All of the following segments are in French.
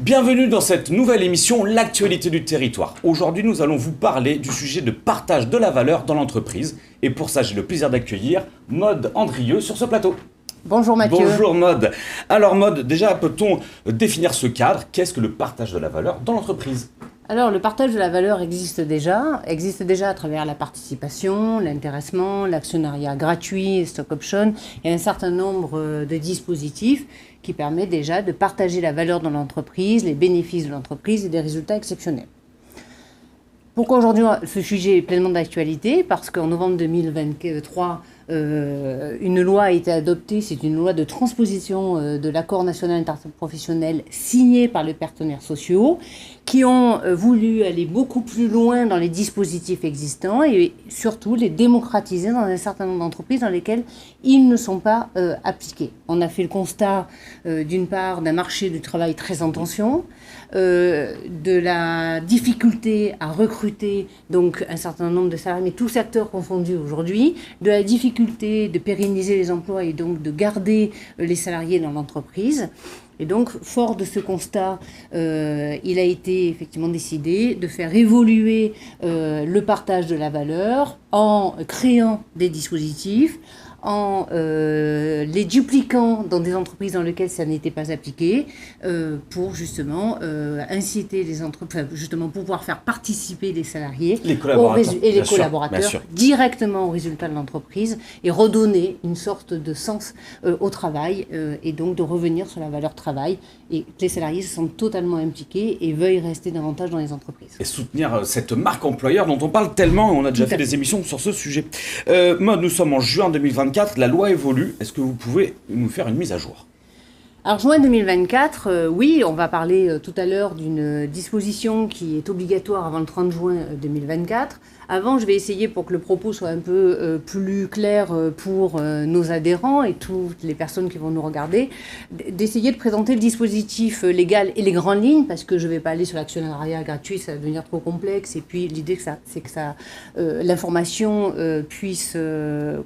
Bienvenue dans cette nouvelle émission, l'actualité du territoire. Aujourd'hui, nous allons vous parler du sujet de partage de la valeur dans l'entreprise. Et pour ça, j'ai le plaisir d'accueillir Maude Andrieux sur ce plateau. Bonjour Mathieu. Bonjour Maude. Alors Maude, déjà peut-on définir ce cadre? Qu'est-ce que le partage de la valeur dans l'entreprise? Alors le partage de la valeur existe déjà à travers la participation, l'intéressement, l'actionnariat gratuit, stock option et un certain nombre de dispositifs qui permettent déjà de partager la valeur dans l'entreprise, les bénéfices de l'entreprise et des résultats exceptionnels. Pourquoi aujourd'hui ce sujet est pleinement d'actualité? Parce qu'en novembre 2023, une loi a été adoptée, c'est une loi de transposition de l'accord national interprofessionnel signé par les partenaires sociaux qui ont voulu aller beaucoup plus loin dans les dispositifs existants et surtout les démocratiser dans un certain nombre d'entreprises dans lesquelles ils ne sont pas appliqués. On a fait le constat d'une part d'un marché du travail très en tension, de la difficulté à recruter donc un certain nombre de salariés, mais tous secteurs confondus aujourd'hui, de la difficulté de pérenniser les emplois et donc de garder les salariés dans l'entreprise. Et donc, fort de ce constat, il a été effectivement décidé de faire évoluer le partage de la valeur en créant des dispositifs, en les dupliquant dans des entreprises dans lesquelles ça n'était pas appliqué, pour justement inciter les entreprises, enfin, justement pouvoir faire participer les salariés les collaborateurs directement au résultat de l'entreprise et redonner une sorte de sens au travail et donc de revenir sur la valeur travail et que les salariés se sentent totalement impliqués et veuillent rester davantage dans les entreprises. Et soutenir cette marque employeur dont on parle tellement, on a déjà fait des émissions sur ce sujet. Maude, nous sommes en juin 2024, la loi évolue. Est-ce que vous pouvez nous faire une mise à jour? Alors, juin 2024, oui, on va parler tout à l'heure d'une disposition qui est obligatoire avant le 30 juin 2024. Avant, je vais essayer, pour que le propos soit un peu plus clair pour nos adhérents et toutes les personnes qui vont nous regarder, d'essayer de présenter le dispositif légal et les grandes lignes, parce que je ne vais pas aller sur l'actionnariat gratuit, ça va devenir trop complexe. Et puis, l'idée, c'est que l'information puisse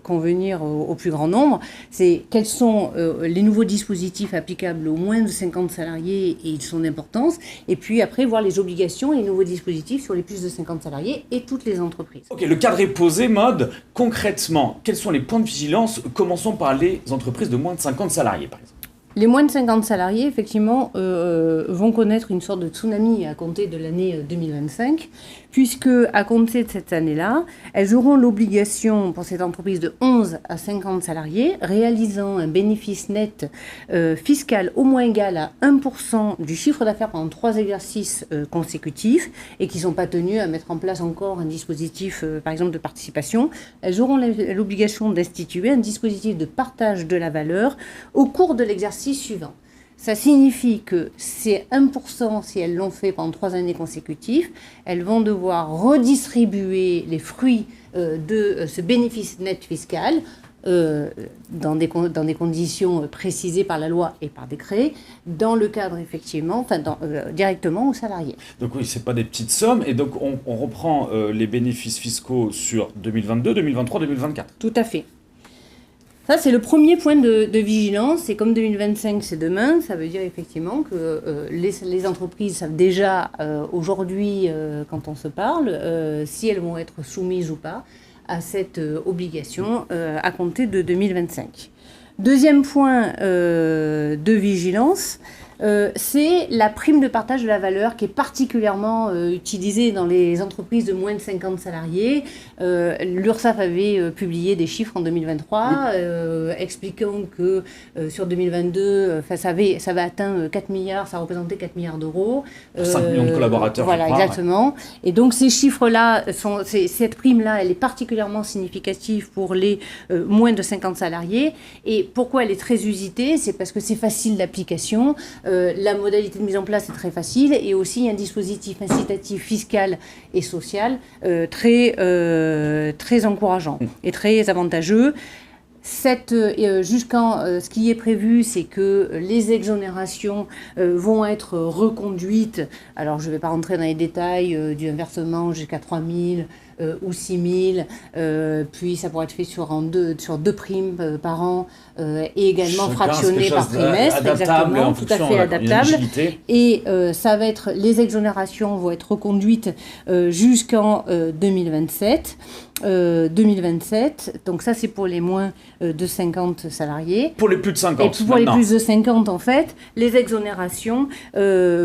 convenir au plus grand nombre. C'est quels sont les nouveaux dispositifs applicables aux moins de 50 salariés et son importance. Et puis, après, voir les obligations et les nouveaux dispositifs sur les plus de 50 salariés et toutes les entreprises. Ok, le cadre est posé, Maude. Concrètement, quels sont les points de vigilance? Commençons par les entreprises de moins de 50 salariés, par exemple. Les moins de 50 salariés, effectivement, vont connaître une sorte de tsunami à compter de l'année 2025, puisque à compter de cette année-là, elles auront l'obligation, pour cette entreprise de 11 à 50 salariés, réalisant un bénéfice net fiscal au moins égal à 1% du chiffre d'affaires pendant 3 exercices consécutifs, et qui ne sont pas tenus à mettre en place encore un dispositif, par exemple, de participation. Elles auront l'obligation d'instituer un dispositif de partage de la valeur au cours de l'exercice suivant. Ça signifie que c'est 1% si elles l'ont fait pendant 3 années consécutives. Elles vont devoir redistribuer les fruits de ce bénéfice net fiscal dans des conditions précisées par la loi et par décret, dans le cadre effectivement, directement aux salariés. Donc oui, c'est pas des petites sommes, et donc on reprend les bénéfices fiscaux sur 2022, 2023, 2024. Tout à fait. Ça, c'est le premier point de vigilance. Et comme 2025, c'est demain, ça veut dire effectivement que les entreprises savent déjà aujourd'hui, quand on se parle, si elles vont être soumises ou pas à cette obligation à compter de 2025. Deuxième point de vigilance, c'est la prime de partage de la valeur qui est particulièrement utilisée dans les entreprises de moins de 50 salariés. L'URSSAF avait publié des chiffres en 2023 expliquant que sur 2022, ça avait atteint 4 milliards, ça représentait 4 milliards d'euros. 5 millions de collaborateurs. Voilà, je crois, exactement. Ouais. Et donc ces chiffres-là, cette prime-là, elle est particulièrement significative pour les moins de 50 salariés. Et pourquoi elle est très usitée? C'est parce que c'est facile d'application. La modalité de mise en place est très facile et aussi un dispositif incitatif fiscal et social très encourageant et très avantageux. Ce qui est prévu, c'est que les exonérations vont être reconduites. Alors, je ne vais pas rentrer dans les détails du versement jusqu'à 3 000 ou 6 000, puis ça pourrait être fait sur deux primes par an, et également Chacun, fractionné c'est quelque par chose trimestre, adaptable en exactement, tout à fonction, fait d'accord, il y a une adaptable. agilité. Et ça va être, les exonérations vont être reconduites jusqu'en 2027. 2027, donc ça c'est pour les moins de 50 salariés. Pour les plus de 50, Et pour maintenant. les plus de 50, en fait, les exonérations ne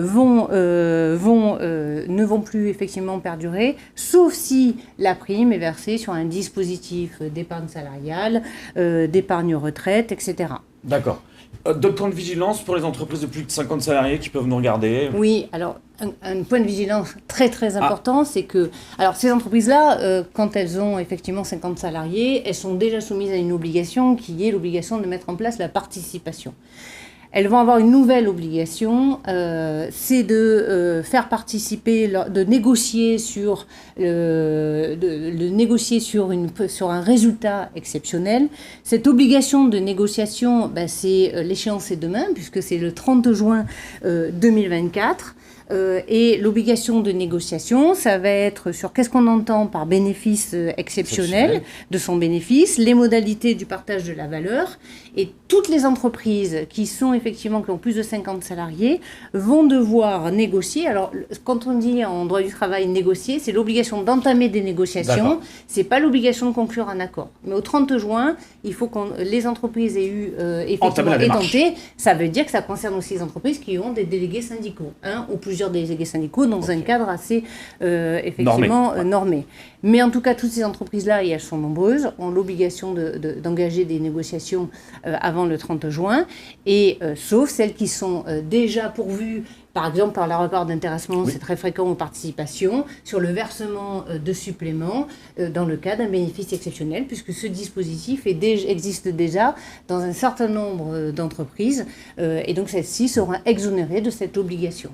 vont plus effectivement perdurer, sauf si la prime est versée sur un dispositif d'épargne salariale, d'épargne retraite, etc. D'accord. D'autres points de vigilance pour les entreprises de plus de 50 salariés qui peuvent nous regarder? Oui, alors un point de vigilance très très important, c'est que alors ces entreprises-là, quand elles ont effectivement 50 salariés, elles sont déjà soumises à une obligation qui est l'obligation de mettre en place la participation. Elles vont avoir une nouvelle obligation, c'est de faire participer, de négocier sur un résultat exceptionnel. Cette obligation de négociation, c'est l'échéance est demain, puisque c'est le 30 juin 2024. Et l'obligation de négociation, ça va être sur qu'est-ce qu'on entend par bénéfice exceptionnel de son bénéfice, les modalités du partage de la valeur, et toutes les entreprises qui ont plus de 50 salariés vont devoir négocier. Alors, quand on dit en droit du travail négocier, c'est l'obligation d'entamer des négociations, c'est pas l'obligation de conclure un accord. Mais au 30 juin, il faut que les entreprises aient eu effectivement tenté. Ça veut dire que ça concerne aussi les entreprises qui ont des délégués syndicaux, ou plusieurs délégués syndicaux dans un cadre assez normé. Mais en tout cas, toutes ces entreprises-là, et elles sont nombreuses, ont l'obligation d'engager des négociations avant le 30 juin, et sauf celles qui sont déjà pourvues, par exemple par le rapport d'intéressement, c'est très fréquent, aux participations, sur le versement de suppléments dans le cas d'un bénéfice exceptionnel, puisque ce dispositif existe déjà dans un certain nombre d'entreprises, et donc celles-ci seront exonérées de cette obligation.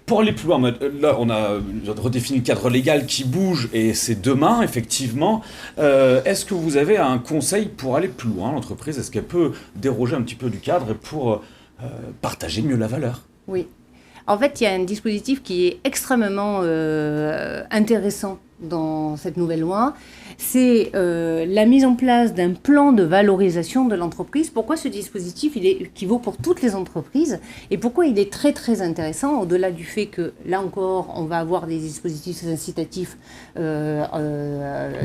Pour aller plus loin, là on a redéfini le cadre légal qui bouge et c'est demain effectivement. Est-ce que vous avez un conseil pour aller plus loin, l'entreprise? Est-ce qu'elle peut déroger un petit peu du cadre pour partager mieux la valeur? Oui. En fait, il y a un dispositif qui est extrêmement intéressant dans cette nouvelle loi, c'est la mise en place d'un plan de valorisation de l'entreprise. Pourquoi ce dispositif qui vaut pour toutes les entreprises et pourquoi il est très très intéressant, au-delà du fait que là encore on va avoir des dispositifs incitatifs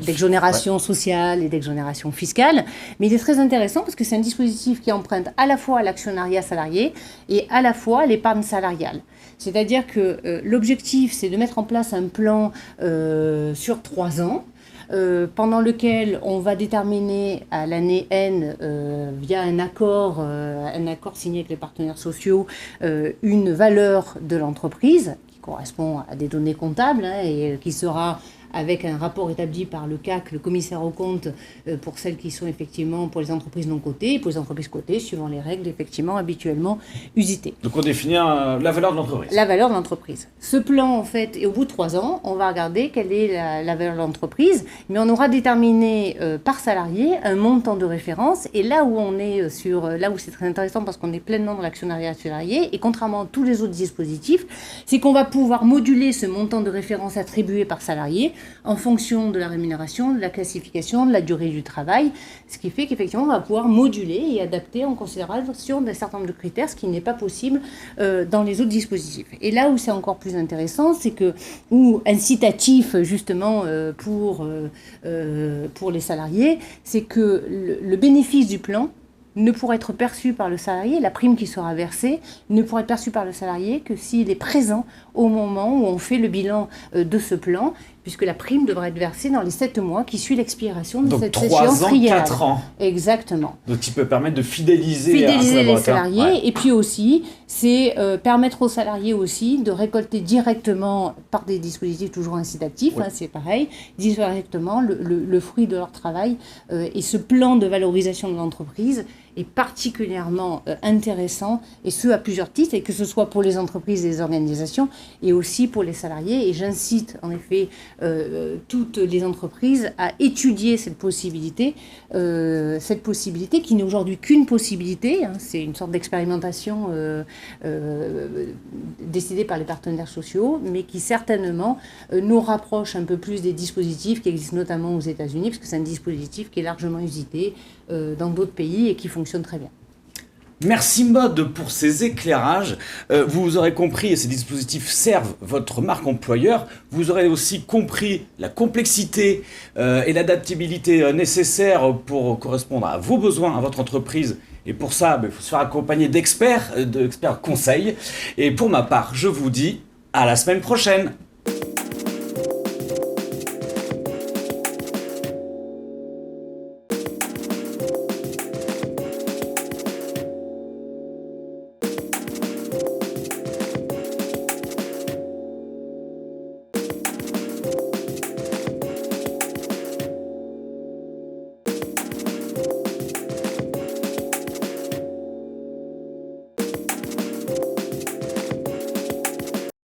d'exonération sociale et d'exonération fiscale, mais il est très intéressant parce que c'est un dispositif qui emprunte à la fois à l'actionnariat salarié et à la fois à l'épargne salariale. C'est-à-dire que l'objectif, c'est de mettre en place un plan sur 3 ans, pendant lequel on va déterminer à l'année N, via un accord signé avec les partenaires sociaux, une valeur de l'entreprise qui correspond à des données comptables et qui sera avec un rapport établi par le CAC, le commissaire aux comptes, pour celles qui sont effectivement pour les entreprises non cotées et pour les entreprises cotées, suivant les règles effectivement habituellement usitées. Donc on définit la valeur de l'entreprise. La valeur de l'entreprise. Ce plan, en fait, et au bout de 3 ans, on va regarder quelle est la valeur de l'entreprise, mais on aura déterminé par salarié un montant de référence, et là où on est là où c'est très intéressant parce qu'on est pleinement dans l'actionnariat salarié, et contrairement à tous les autres dispositifs, c'est qu'on va pouvoir moduler ce montant de référence attribué par salarié en fonction de la rémunération, de la classification, de la durée du travail, ce qui fait qu'effectivement on va pouvoir moduler et adapter en considération d'un certain nombre de critères, ce qui n'est pas possible dans les autres dispositifs. Et là où c'est encore plus intéressant, c'est que, ou incitatif justement pour les salariés, c'est que le bénéfice du plan ne pourra être perçu par le salarié, la prime qui sera versée ne pourra être perçue par le salarié que s'il est présent au moment où on fait le bilan de ce plan, puisque la prime devra être versée dans les 7 mois qui suit l'expiration de cette échéance triennale. Donc 3 ans, 4 ans. Exactement. Donc qui peut permettre de fidéliser les salariés. Ouais. Et puis aussi, c'est permettre aux salariés aussi de récolter directement, par des dispositifs toujours incitatifs, c'est pareil, directement le fruit de leur travail. Et ce plan de valorisation de l'entreprise est particulièrement intéressant, et ce à plusieurs titres, et que ce soit pour les entreprises et les organisations, et aussi pour les salariés. Et j'incite en effet toutes les entreprises à étudier cette possibilité qui n'est aujourd'hui qu'une possibilité, hein, c'est une sorte d'expérimentation décidée par les partenaires sociaux, mais qui certainement nous rapproche un peu plus des dispositifs qui existent notamment aux États-Unis, parce que c'est un dispositif qui est largement usité dans d'autres pays et qui fonctionne très bien. Merci Maude pour ces éclairages. Vous aurez compris, ces dispositifs servent votre marque employeur. Vous aurez aussi compris la complexité et l'adaptabilité nécessaires pour correspondre à vos besoins, à votre entreprise. Et pour ça, il faut se faire accompagner d'experts conseils. Et pour ma part, je vous dis à la semaine prochaine.